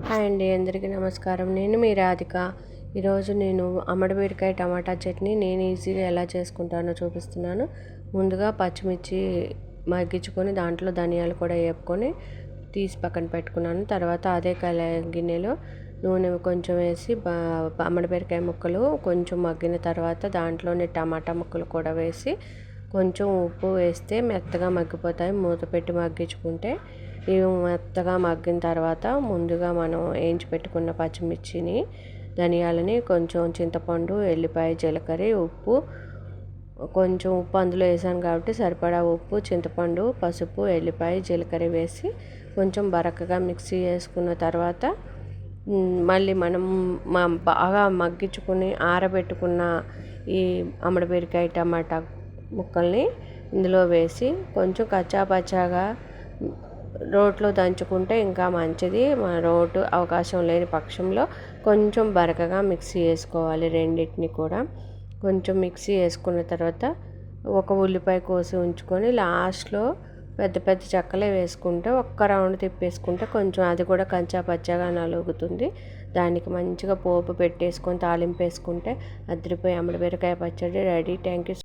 Hi అండి, అందరికీ నమస్కారం. నేను మీ రాధిక. ఈరోజు నేను అమ్మడిమిరకాయ టమాటా చట్నీ నేను ఈజీగా ఎలా చేసుకుంటానో చూపిస్తున్నాను. ముందుగా పచ్చిమిర్చి మగ్గించుకొని దాంట్లో ధనియాలు కూడా వేపుకొని తీసి పక్కన పెట్టుకున్నాను. తర్వాత అదే గిన్నెలో నూనె కొంచెం వేసి అమ్మడిమిరకాయ ముక్కలు కొంచెం మగ్గిన తర్వాత దాంట్లోనే టమాటా ముక్కలు కూడా వేసి కొంచెం ఉప్పు వేస్తే మెత్తగా మగ్గిపోతాయి. మూత పెట్టి మగ్గించుకుంటే ఇవి మెత్తగా మగ్గిన తర్వాత ముందుగా మనం వేయించి పెట్టుకున్న పచ్చిమిర్చిని, ధనియాలని, కొంచెం చింతపండు, ఎల్లిపాయ, జీలకర్ర, ఉప్పు, కొంచెం ఉప్పు అందులో వేసాను కాబట్టి సరిపడా ఉప్పు, చింతపండు, పసుపు, ఎల్లిపాయ, జీలకర్ర వేసి కొంచెం బరకగా మిక్సీ చేసుకున్న తర్వాత మళ్ళీ మనం బాగా మగ్గించుకుని ఆరబెట్టుకున్న ఈ అమ్మడిమిరకాయ టమాటా ముక్కల్ని ఇందులో వేసి కొంచెం కచ్చాపచ్చాగా రోట్లో దంచుకుంటే ఇంకా మంచిది. మన రోటు అవకాశం లేని పక్షంలో కొంచెం బరకగా మిక్సీ వేసుకోవాలి. రెండింటిని కూడా కొంచెం మిక్సీ వేసుకున్న తర్వాత ఒక ఉల్లిపాయ కోసి ఉంచుకొని లాస్ట్లో పెద్ద పెద్ద చెక్కలే వేసుకుంటే ఒక్క రౌండ్ తిప్పేసుకుంటే కొంచెం అది కూడా కంచా పచ్చాగా నలుగుతుంది. దానికి మంచిగా పోపు పెట్టేసుకొని తాలింపు వేసుకుంటే అదిరిపోయి అమ్మడిమిరకాయ పచ్చడి రెడీ. Thank you.